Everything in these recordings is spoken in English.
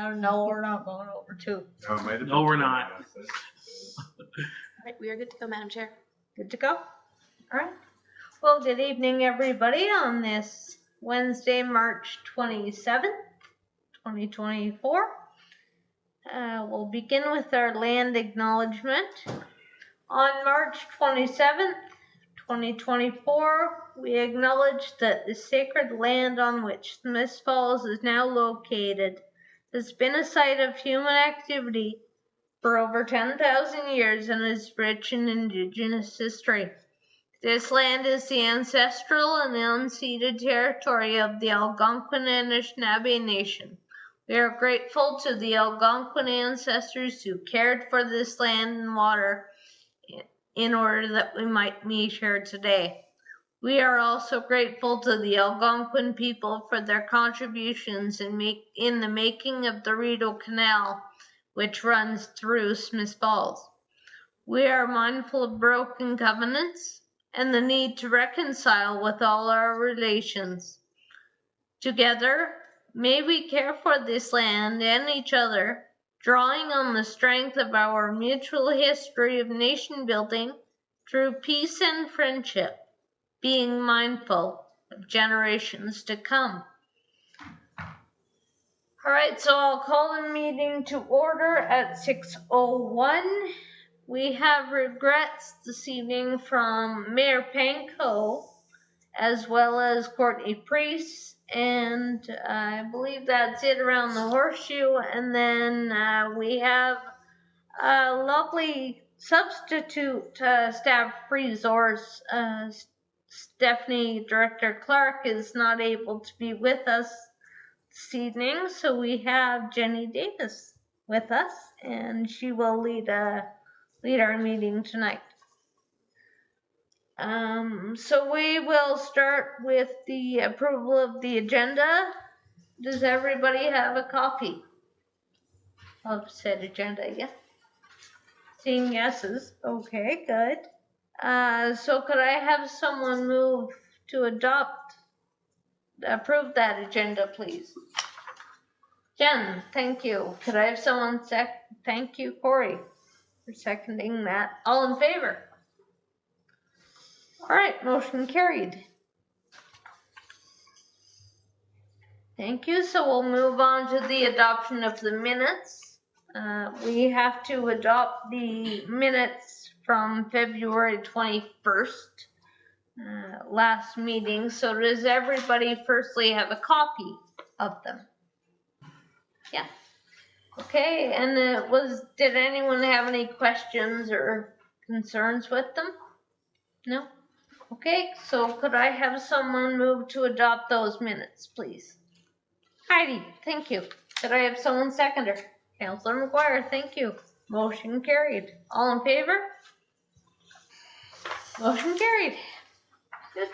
No, we're not going over 2. No, we're not. All right, we are good to go, Madam Chair. Good to go? All right. Well, good evening, everybody, on this Wednesday, March 27th, 2024. We'll begin with our land acknowledgement. On March 27th, 2024, we acknowledge that the sacred land on which Smiths Falls is now located has been a site of human activity for over 10,000 years and is rich in Indigenous history. This land is the ancestral and unceded territory of the Algonquin and Anishinaabe Nation. We are grateful to the Algonquin ancestors who cared for this land and water in order that we might meet here today. We are also grateful to the Algonquin people for their contributions in the making of the Rideau Canal, which runs through Smiths Falls. We are mindful of broken covenants and the need to reconcile with all our relations. Together, may we care for this land and each other, drawing on the strength of our mutual history of nation building through peace and friendship, being mindful of generations to come. All right, so I'll call the meeting to order at 6:01. We have regrets this evening from Mayor Panko, as well as Courtney Priest, and I believe that's it around the horseshoe. And then we have a lovely substitute staff resource. Stephanie, Director Clark, is not able to be with us this evening, so we have Jenny Davis with us, and she will lead our meeting tonight. So we will start with the approval of the agenda. Does everybody have a copy of said agenda? Yeah. Seeing yeses. Okay, good. So could I have someone move to approve that agenda, please? Jen, thank you. Could I have someone thank you, Corey, for seconding that. All in favor? All right, motion carried. Thank you. So we'll move on to the adoption of the minutes. We have to adopt the minutes from February 21st, last meeting. So does everybody firstly have a copy of them? Yeah. Okay, and did anyone have any questions or concerns with them? No? Okay, so could I have someone move to adopt those minutes, please? Heidi, thank you. Could I have someone seconder? Councillor McGuire, thank you. Motion carried. All in favor? Motion carried. Good.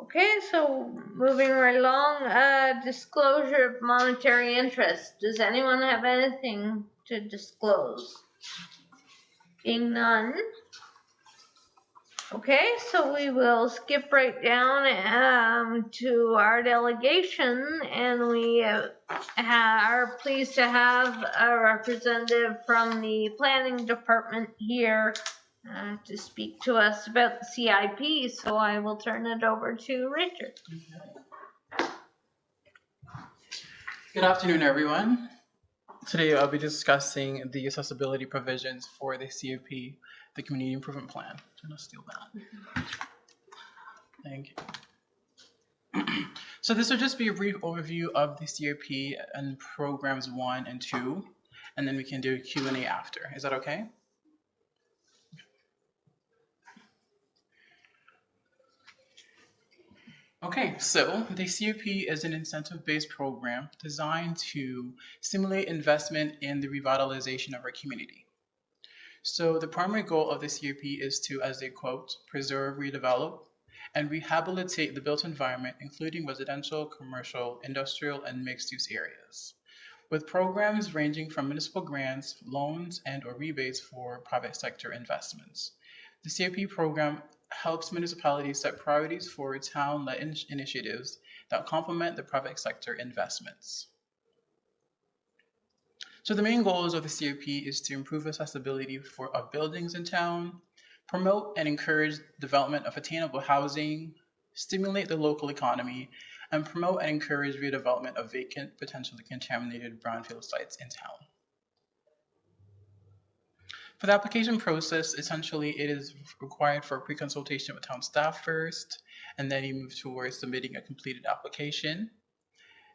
Okay, so moving right along, disclosure of monetary interest. Does anyone have anything to disclose? Being none. Okay, so we will skip right down to our delegation, and we are pleased to have a representative from the planning department here to speak to us about the CIP, so I will turn it over to Richard. Good afternoon, everyone. Today I'll be discussing the accessibility provisions for the CIP, the Community Improvement Plan. I'm going to steal that. Thank you. So this will just be a brief overview of the CIP and programs 1 and 2, and then we can do Q&A after. Is that okay? Okay, so the CIP is an incentive-based program designed to stimulate investment in the revitalization of our community. So the primary goal of the CIP is to, as they quote, preserve, redevelop, and rehabilitate the built environment, including residential, commercial, industrial, and mixed-use areas, with programs ranging from municipal grants, loans, and/or rebates for private sector investments. The CIP program helps municipalities set priorities for town-led initiatives that complement the private sector investments. So the main goals of the CRP is to improve accessibility of buildings in town, promote and encourage development of attainable housing, stimulate the local economy, and promote and encourage redevelopment of vacant, potentially contaminated brownfield sites in town. For the application process, essentially it is required for a pre-consultation with town staff first, and then you move towards submitting a completed application,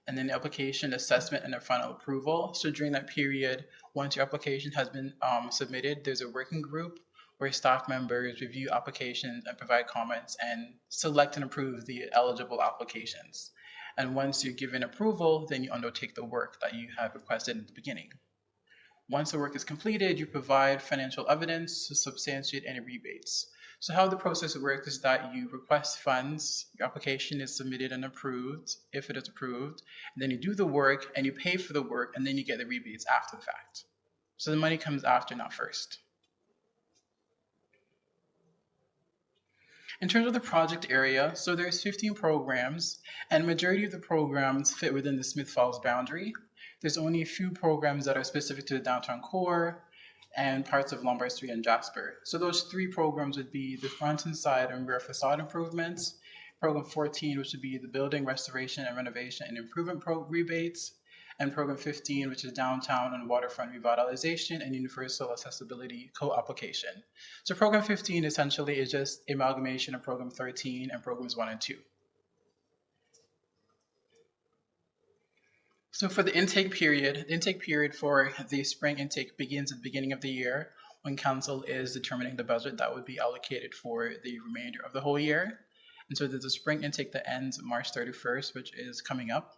and then the application assessment and the final approval. So during that period, once your application has been submitted, there's a working group where staff members review applications and provide comments and select and approve the eligible applications. And once you're given approval, then you undertake the work that you have requested in the beginning. Once the work is completed, you provide financial evidence to substantiate any rebates. So how the process works is that you request funds, your application is submitted and approved, if it is approved, and then you do the work and you pay for the work, and then you get the rebates after the fact. So the money comes after, not first. In terms of the project area, so there's 15 programs, and majority of the programs fit within the Smith Falls boundary. There's only a few programs that are specific to the downtown core and parts of Lombard Street and Jasper. So those 3 programs would be the front and side and rear facade improvements, program 14, which would be the building restoration and renovation and improvement rebates, and program 15, which is downtown and waterfront revitalization and universal accessibility co-application. So program 15 essentially is just amalgamation of program 13 and programs 1 and 2. So for the intake period for the spring intake begins at the beginning of the year when council is determining the budget that would be allocated for the remainder of the whole year. And so there's a spring intake that ends March 31st, which is coming up.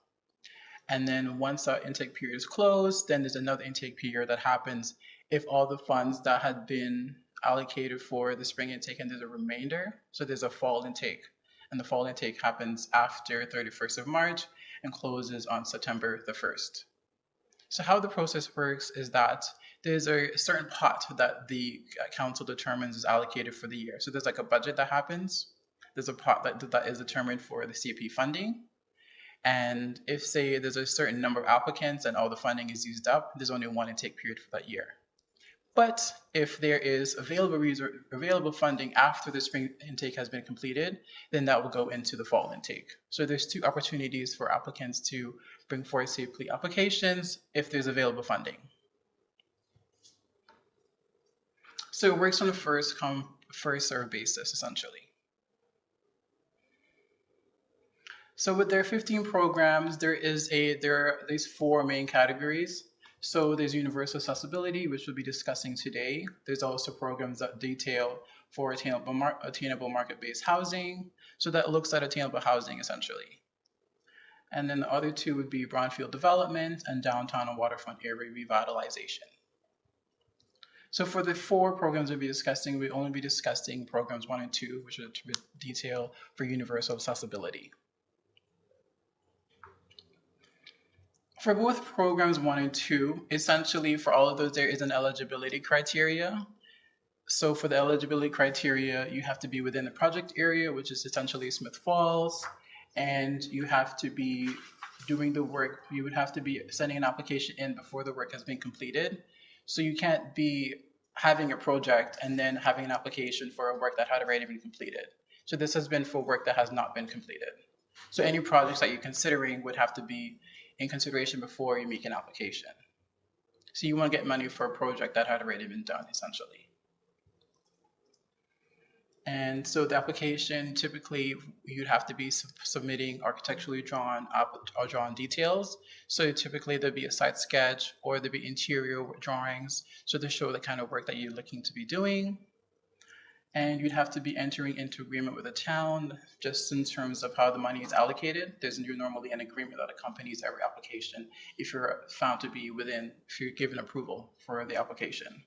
And then once that intake period is closed, then there's another intake period that happens if all the funds that had been allocated for the spring intake and there's a remainder. So there's a fall intake. And the fall intake happens after 31st of March and closes on September the 1st. So how the process works is that there's a certain pot that the council determines is allocated for the year. So there's like a budget that happens. There's a pot that is determined for the CP funding. And if, say, there's a certain number of applicants and all the funding is used up, there's only one intake period for that year. But if there is available funding after the spring intake has been completed, then that will go into the fall intake. So there's 2 opportunities for applicants to bring forward CP applications if there's available funding. So it works on a first come, first served basis, essentially. So with their 15 programs, there's 4 main categories. So there's universal accessibility, which we'll be discussing today. There's also programs that detail for attainable market-based housing. So that looks at attainable housing, essentially. And then the other 2 would be brownfield development and downtown and waterfront area revitalization. So for the 4 programs we'll only be discussing programs 1 and 2, which are to detail for universal accessibility. For both programs 1 and 2, essentially for all of those, there is an eligibility criteria. So for the eligibility criteria, you have to be within the project area, which is essentially Smith Falls, and you have to be doing the work. You would have to be sending an application in before the work has been completed. So you can't be having a project and then having an application for a work that had already been completed. So this has been for work that has not been completed. So any projects that you're considering would have to be in consideration before you make an application. So you want to get money for a project that had already been done, essentially. And so the application, typically you'd have to be submitting architecturally drawn details. So typically there'd be a site sketch or there'd be interior drawings. So to show the kind of work that you're looking to be doing. And you'd have to be entering into agreement with the town just in terms of how the money is allocated. There's normally an agreement that accompanies every application if you're found to be if you're given approval for the application.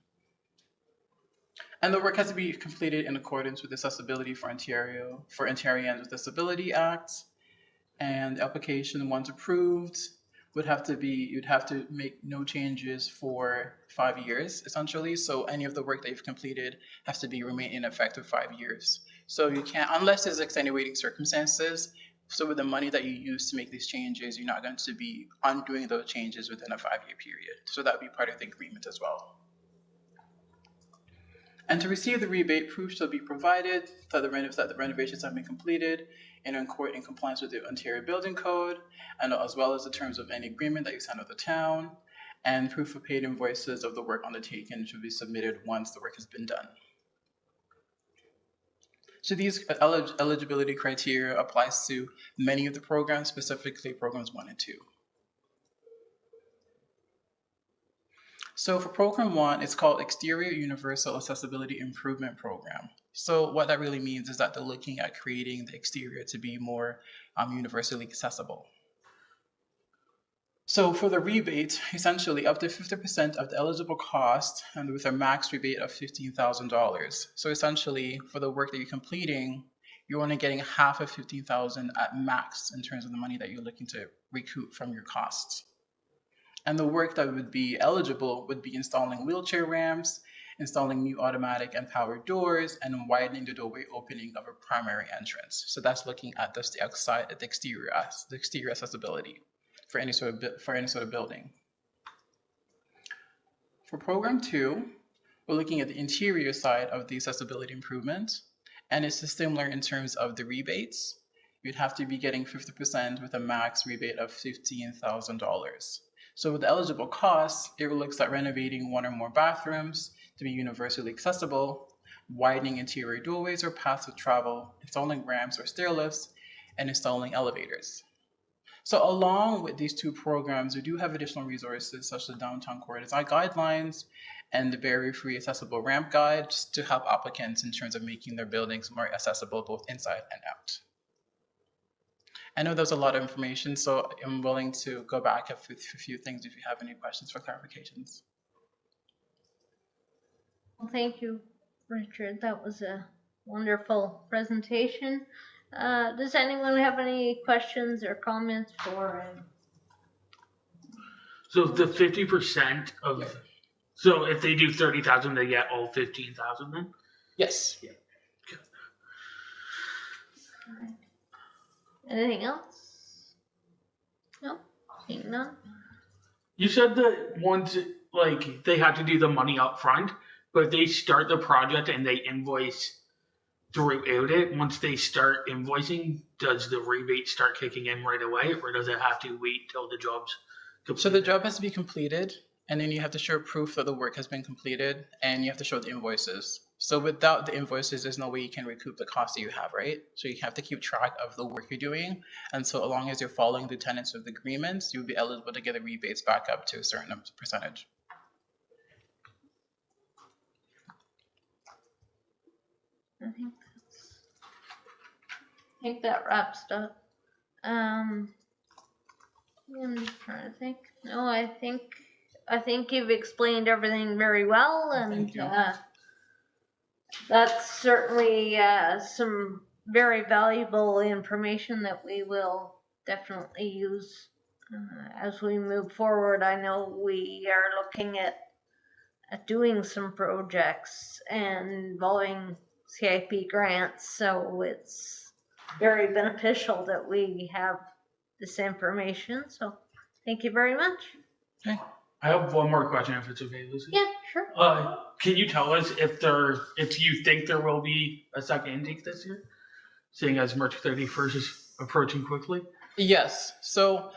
And the work has to be completed in accordance with Accessibility for Ontarians with Disability Act. And the application, once approved, you'd have to make no changes for 5 years, essentially. So any of the work that you've completed has to remain in effect for 5 years. So you can't, unless there's extenuating circumstances, So with the money that you use to make these changes, you're not going to be undoing those changes within a 5-year period. So that would be part of the agreement as well. And to receive the rebate, proof shall be provided that the renovations have been completed and are in compliance with the Ontario Building Code, and as well as the terms of any agreement that you signed with the town. And proof of paid invoices of the work undertaken should be submitted once the work has been done. So these eligibility criteria applies to many of the programs, specifically programs 1 and 2. So for program 1, it's called Exterior Universal Accessibility Improvement Program. So what that really means is that they're looking at creating the exterior to be more universally accessible. So for the rebate, essentially up to 50% of the eligible cost and with a max rebate of $15,000. So essentially for the work that you're completing, you're only getting half of $15,000 at max in terms of the money that you're looking to recoup from your costs. And the work that would be eligible would be installing wheelchair ramps, installing new automatic and powered doors, and widening the doorway opening of a primary entrance. So that's looking at just the outside, the exterior accessibility for any sort of building. For program 2, we're looking at the interior side of the accessibility improvement, and it's similar in terms of the rebates. You'd have to be getting 50% with a max rebate of $15,000. So with the eligible costs, it looks at renovating 1 or more bathrooms to be universally accessible, widening interior doorways or paths of travel, installing ramps or stair lifts, and installing elevators. So along with these 2 programs, we do have additional resources such as the Downtown Core Design Guidelines and the Barrier-Free Accessible Ramp Guide to help applicants in terms of making their buildings more accessible both inside and out. I know there's a lot of information, so I'm willing to go back a few things if you have any questions for clarifications. Well, thank you, Richard. That was a wonderful presentation. Does anyone have any questions or comments for him? So the 50% of, Yeah. So if they do 30,000, they get all 15,000 then? Yes. Yeah. All right. Anything else? No, seeing none. You said that once, like, they have to do the money up front, but if they start the project and they invoice throughout it, once they start invoicing, does the rebate start kicking in right away, or does it have to wait till the job's completed? So the job has to be completed, and then you have to show proof that the work has been completed, and you have to show the invoices. So without the invoices, there's no way you can recoup the cost that you have, right? So you have to keep track of the work you're doing, and so as long as you're following the tenets of the agreements, you'll be eligible to get the rebates back up to a certain percentage. I think that wraps it up. I'm just trying to think. No, I think you've explained everything very well, and Thank you. that's certainly some very valuable information that we will definitely use as we move forward. I know we are looking at doing some projects and involving CIP grants, so it's very beneficial that we have this information. So thank you very much. Okay. I have one more question, if it's okay, Lucy. Yeah, sure. Can you tell us if you think there will be a second intake this year, seeing as March 31st is approaching quickly? Yes. So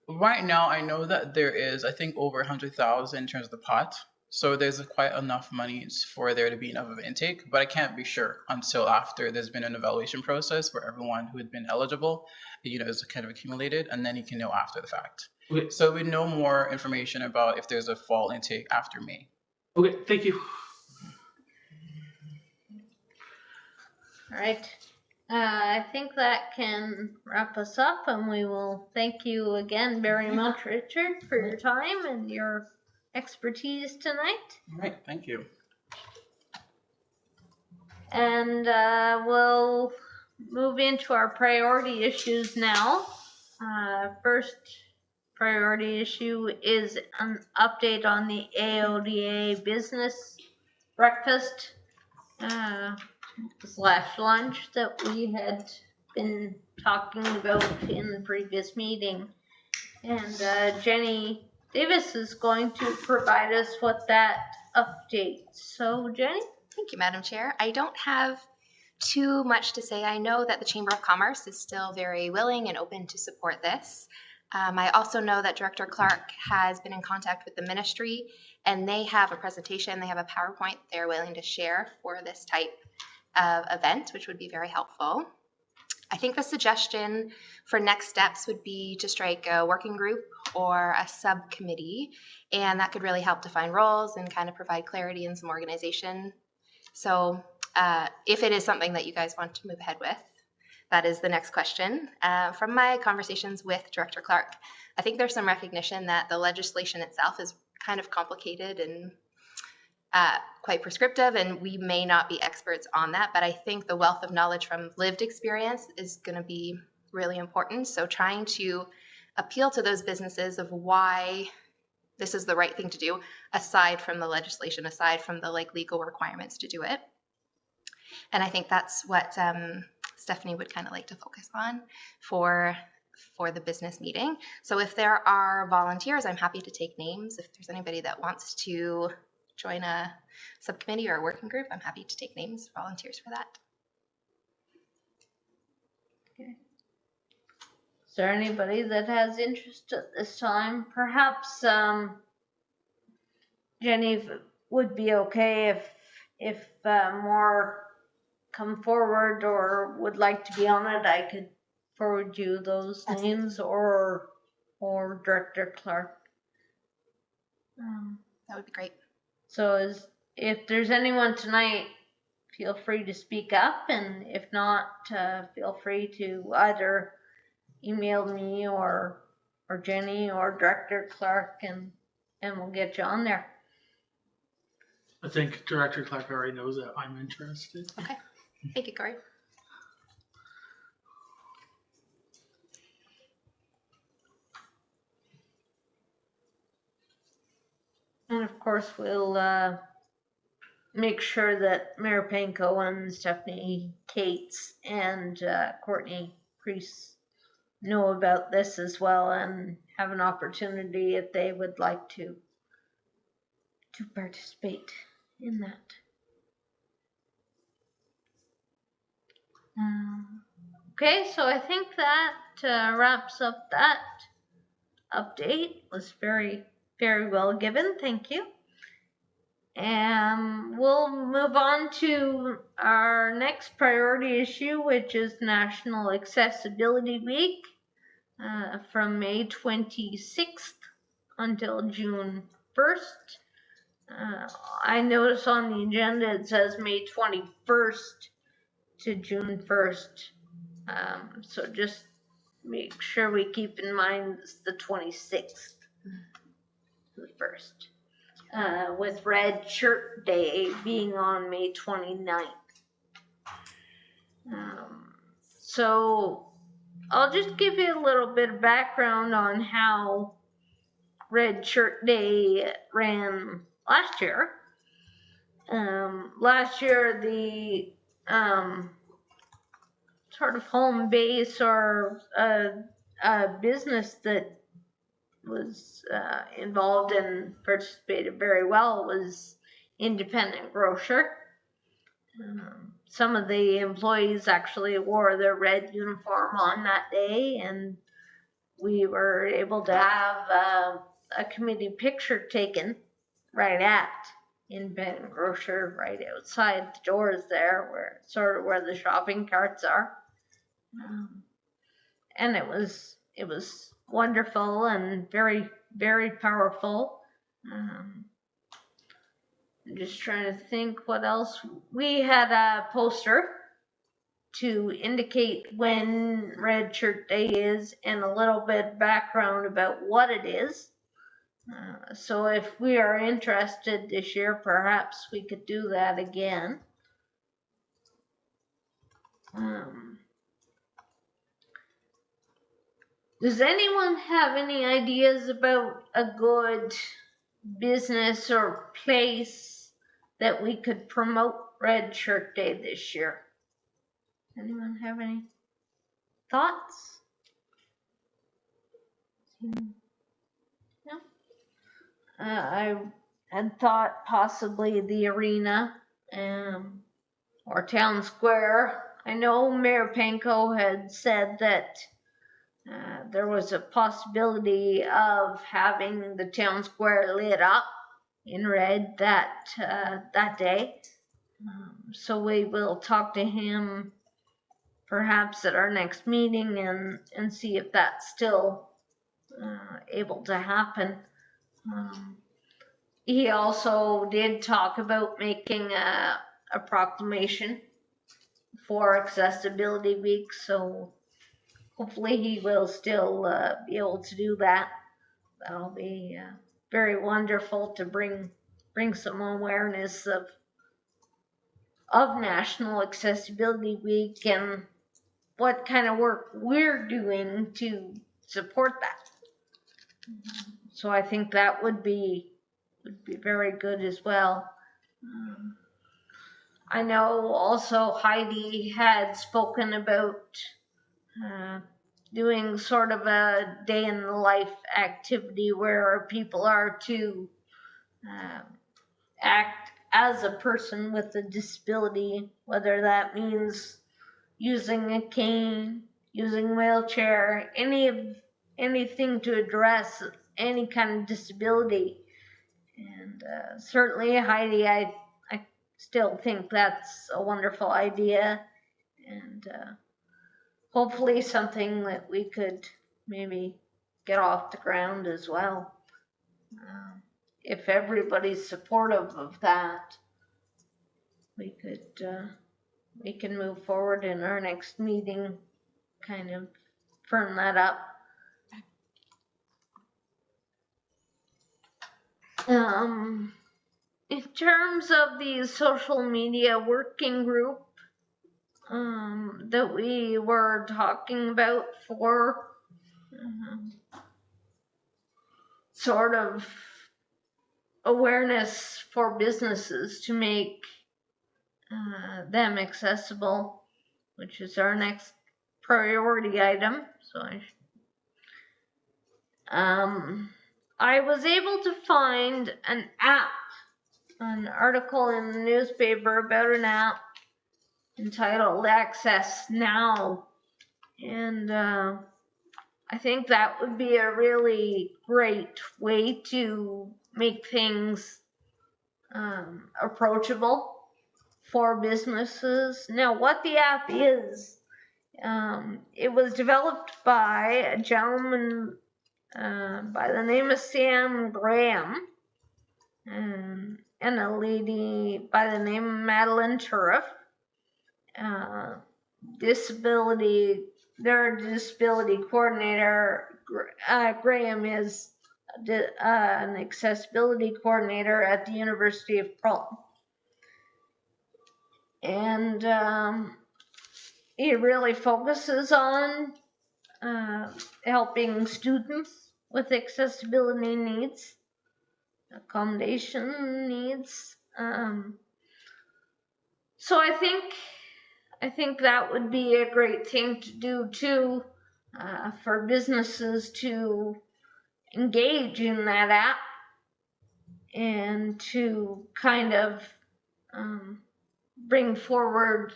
right now, I know that there is, I think, over 100,000 in terms of the pot. So there's quite enough money for there to be enough of an intake, but I can't be sure until after there's been an evaluation process for everyone who had been eligible, is kind of accumulated, and then you can know after the fact. Okay. So we know more information about if there's a fall intake after May. Okay, thank you. All right. I think that can wrap us up, and we will thank you again very much, Richard, for your time and your expertise tonight. All right, thank you. And we'll move into our priority issues now. First priority issue is an update on the AODA business breakfast / lunch that we had been talking about in the previous meeting. And Jenny Davis is going to provide us with that update. So, Jenny? Thank you, Madam Chair. I don't have too much to say. I know that the Chamber of Commerce is still very willing and open to support this. I also know that Director Clark has been in contact with the ministry, and they have a presentation, they have a PowerPoint they're willing to share for this type of event, which would be very helpful. I think the suggestion for next steps would be to strike a working group or a subcommittee, and that could really help define roles and kind of provide clarity and some organization. So if it is something that you guys want to move ahead with, that is the next question. From my conversations with Director Clark, I think there's some recognition that the legislation itself is kind of complicated and quite prescriptive, and we may not be experts on that, but I think the wealth of knowledge from lived experience is going to be really important. So trying to appeal to those businesses of why this is the right thing to do, aside from the legislation, aside from the legal requirements to do it. And I think that's what Stephanie would kind of like to focus on for the business meeting. So if there are volunteers, I'm happy to take names. If there's anybody that wants to join a subcommittee or a working group, I'm happy to take names, volunteers for that. Okay. Is there anybody that has interest at this time? Perhaps Jenny would be okay if more come forward or would like to be on it. I could forward you those names, or Director Clark. That would be great. So if there's anyone tonight, feel free to speak up, and if not, feel free to either email me or Jenny or Director Clark, and we'll get you on there. I think Director Clark already knows that I'm interested. Okay. Thank you, Corey. And of course, we'll make sure that Mayor Panko and Stephanie Cates and Courtney Priest know about this as well, and have an opportunity if they would like to participate in that. Okay, so I think that wraps up that update. It was very, very well given. Thank you. And we'll move on to our next priority issue, which is National Accessibility Week from May 26th until June 1st. I notice on the agenda it says May 21st to June 1st. So just make sure we keep in mind it's the 26th, the 1st, with Red Shirt Day being on May 29th. So I'll just give you a little bit of background on how Red Shirt Day ran last year. Last year, the sort of home base or a business that was involved and participated very well was Independent Grocer. Some of the employees actually wore their red uniform on that day, and we were able to have a committee picture taken right at Independent Grocer, right outside the doors there, where the shopping carts are. And it was wonderful and very, very powerful. I'm just trying to think what else. We had a poster to indicate when Red Shirt Day is and a little bit background about what it is. So if we are interested this year, perhaps we could do that again. Does anyone have any ideas about a good business or place that we could promote Red Shirt Day this year? Anyone have any? thoughts? No. I had thought possibly the arena, or town square. I know Mayor Panko had said that there was a possibility of having the town square lit up in red that day. So we will talk to him perhaps at our next meeting and see if that's still able to happen. He also did talk about making a proclamation for Accessibility Week, so hopefully he will still be able to do that. That'll be very wonderful to bring some awareness of National Accessibility Week and what kind of work we're doing to support that. So I think that would be very good as well. I know also Heidi had spoken about doing sort of a day in the life activity where people are to act as a person with a disability, whether that means using a cane, using a wheelchair, anything to address any kind of disability. And certainly, Heidi, I still think that's a wonderful idea, and hopefully something that we could maybe get off the ground as well. If everybody's supportive of that, we can move forward in our next meeting, kind of firm that up. In terms of the social media working group that we were talking about for sort of awareness for businesses to make them accessible, which is our next priority item. So I was able to find an article in the newspaper about an app entitled Access Now, and I think that would be a really great way to make things approachable for businesses. Now, what the app is, it was developed by a gentleman by the name of Sam Graham and a lady by the name of Madeline Turriff. Their disability coordinator, Graham, is an accessibility coordinator at the University of Perth. And he really focuses on helping students with accessibility needs, accommodation needs. So I think that would be a great thing to do too, for businesses to engage in that app and to kind of bring forward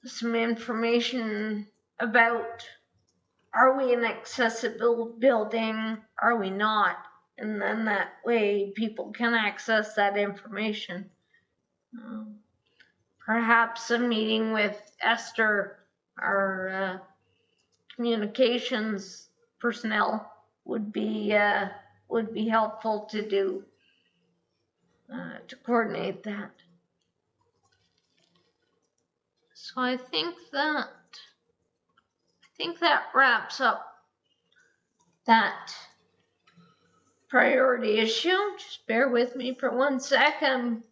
some information about, are we an accessible building, are we not? And then that way people can access that information. Perhaps a meeting with Esther, our communications personnel, would be helpful to do, to coordinate that. So I think that wraps up that priority issue. Just bear with me for 1 second.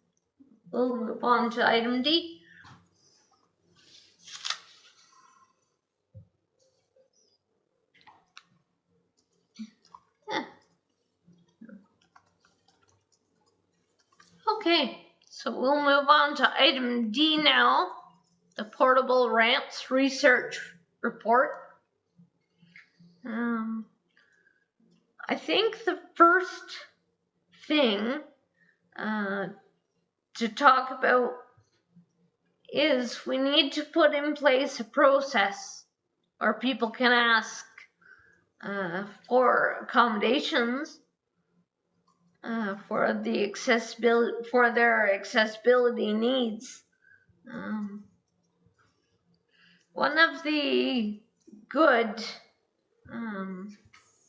We'll move on to item D. Okay, so we'll move on to item D now, the portable ramps research report. I think the first thing to talk about is we need to put in place a process where people can ask for accommodations for their accessibility needs. One of the good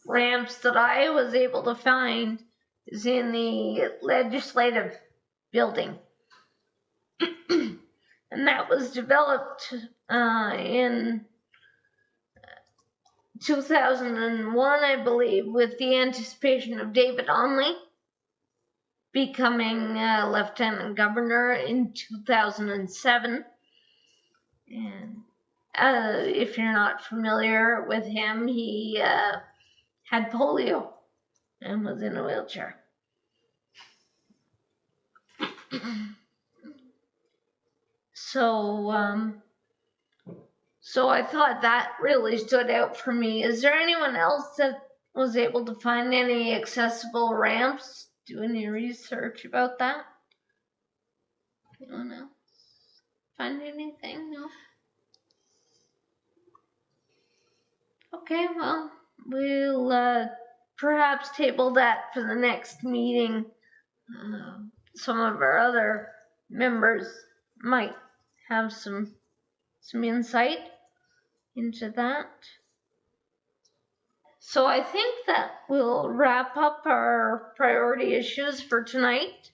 ramps that I was able to find is in the legislative building. And that was developed in 2001, I believe, with the anticipation of David Onley becoming lieutenant governor in 2007. And if you're not familiar with him, he had polio and was in a wheelchair. So I thought that really stood out for me. Is there anyone else that was able to find any accessible ramps? Do any research about that? Anyone else find anything? No? Okay, well, we'll perhaps table that for the next meeting. Some of our other members might have some insight into that. So I think that we'll wrap up our priority issues for tonight.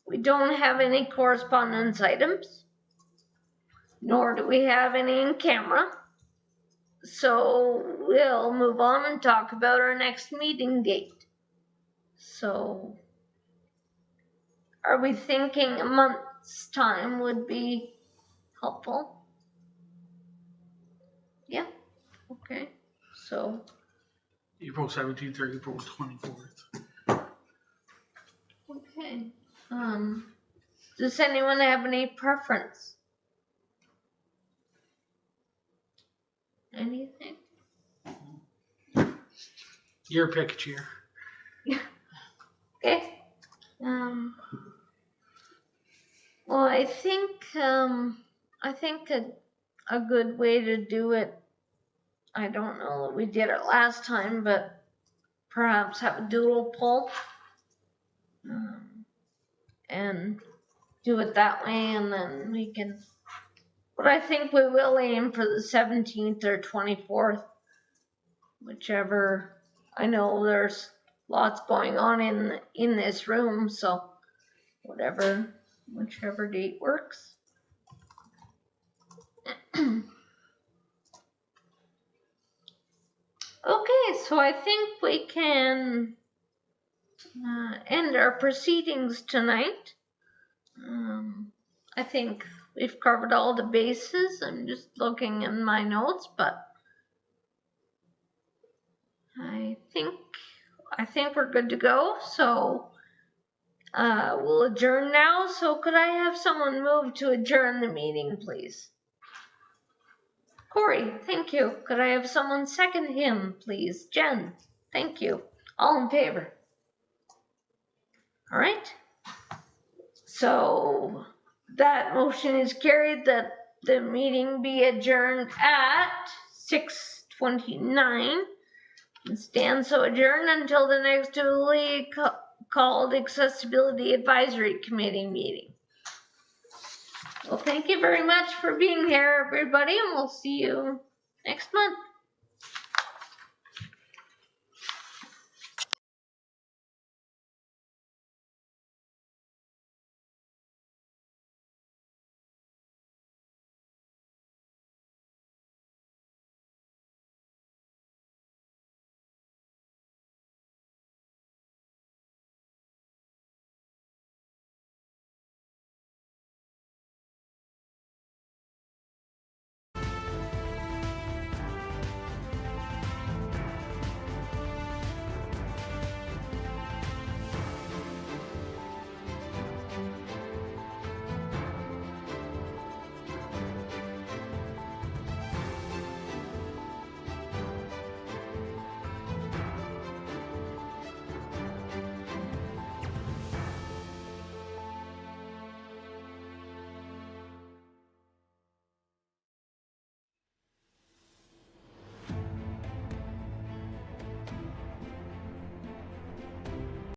We don't have any correspondence items, nor do we have any in camera. So we'll move on and talk about our next meeting date. So are we thinking a month's time would be helpful? Yeah, okay. So April 17th or April 24th. okay. Does anyone have any preference? Anything? Your pick, Chair. Okay. Well, I think a good way to do it, I don't know that we did it last time, but perhaps have a doodle poll and do it that way, and then we can, but I think we will aim for the 17th or 24th, whichever. I know there's lots going on in this room, so whichever date works. Okay, so I think we can end our proceedings tonight. I think we've covered all the bases. I'm just looking in my notes, but I think we're good to go. So we'll adjourn now. So could I have someone move to adjourn the meeting, please? Corey, thank you. Could I have someone second him, please? Jen, thank you. All in favor? All right. So that motion is carried that the meeting be adjourned at 6:29 and stand so adjourned until the next duly called Accessibility Advisory Committee meeting. Well, thank you very much for being here, everybody, and we'll see you next month.